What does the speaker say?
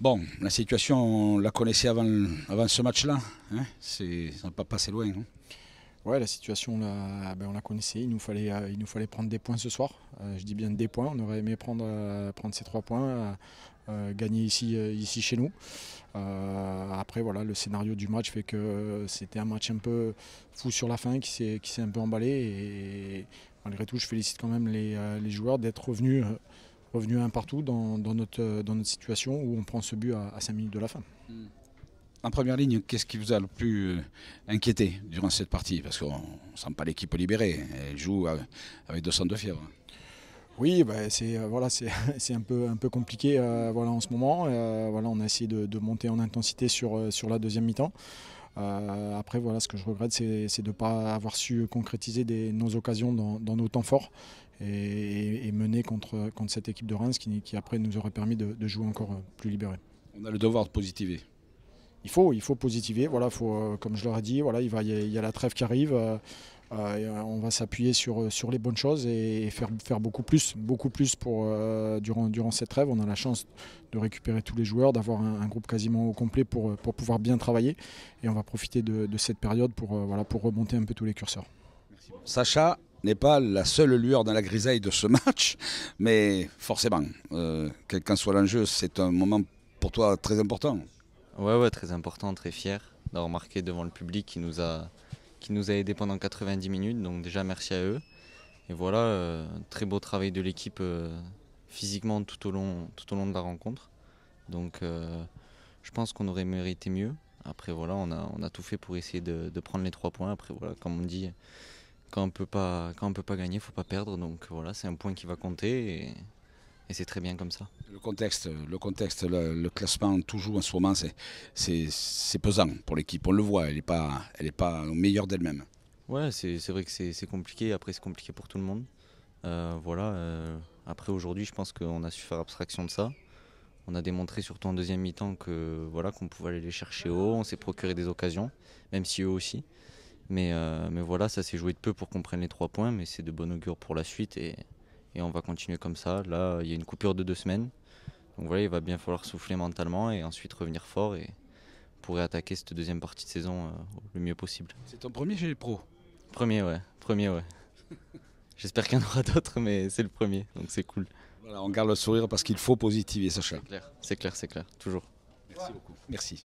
Bon, la situation, on la connaissait avant ce match-là, hein, ça n'a pas passé loin. Hein. Ouais, la situation, on la connaissait. Il nous fallait prendre des points ce soir. Je dis bien des points. On aurait aimé prendre ces 3 points, gagner ici chez nous. Après, voilà, le scénario du match fait que c'était un match un peu fou sur la fin qui s'est un peu emballé. Et malgré tout, je félicite quand même les joueurs d'être revenus un partout dans notre situation où on prend ce but à 5 minutes de la fin. En première ligne, qu'est-ce qui vous a le plus inquiété durant cette partie? Parce qu'on ne sent pas l'équipe libérée, elle joue avec 200 de fièvre. Oui, bah, c'est un peu compliqué voilà, en ce moment. Voilà, on a essayé de monter en intensité sur la deuxième mi-temps. Après, voilà, ce que je regrette, c'est de ne pas avoir su concrétiser nos occasions dans nos temps forts et mener contre cette équipe de Reims qui après nous aurait permis de jouer encore plus libéré. On a le devoir de positiver. Il faut positiver, voilà, comme je leur ai dit, voilà, il y a la trêve qui arrive, on va s'appuyer sur les bonnes choses et faire beaucoup plus durant cette trêve. On a la chance de récupérer tous les joueurs, d'avoir un groupe quasiment au complet pour pouvoir bien travailler et on va profiter de cette période pour remonter un peu tous les curseurs. Sacha n'est pas la seule lueur dans la grisaille de ce match, mais forcément, quel qu'en soit l'enjeu, c'est un moment pour toi très important. Ouais, très important, très fier d'avoir marqué devant le public qui nous a aidés pendant 90 minutes. Donc déjà merci à eux. Et voilà, très beau travail de l'équipe physiquement tout au long de la rencontre. Donc je pense qu'on aurait mérité mieux. Après voilà, on a tout fait pour essayer de prendre les 3 points. Après voilà, comme on dit, quand on peut pas gagner, il ne faut pas perdre. Donc voilà, c'est un point qui va compter et c'est très bien comme ça. Le contexte, le classement toujours en ce moment, c'est pesant pour l'équipe. On le voit, elle n'est pas au meilleur d'elle-même. Ouais, c'est vrai que c'est compliqué. Après, c'est compliqué pour tout le monde. Après, aujourd'hui, je pense qu'on a su faire abstraction de ça. On a démontré surtout en deuxième mi-temps que voilà, qu'on pouvait aller les chercher haut. On s'est procuré des occasions, même si eux aussi. Mais voilà, ça s'est joué de peu pour qu'on prenne les 3 points. Mais c'est de bon augure pour la suite et on va continuer comme ça. Là, il y a une coupure de 2 semaines. Donc voilà, il va bien falloir souffler mentalement et ensuite revenir fort et pour attaquer cette deuxième partie de saison le mieux possible. C'est ton premier chez les pros? Premier, ouais. J'espère qu'il y en aura d'autres, mais c'est le premier, donc c'est cool. Voilà, on garde le sourire parce qu'il faut positiver, Sacha. C'est clair, toujours. Merci beaucoup. Merci.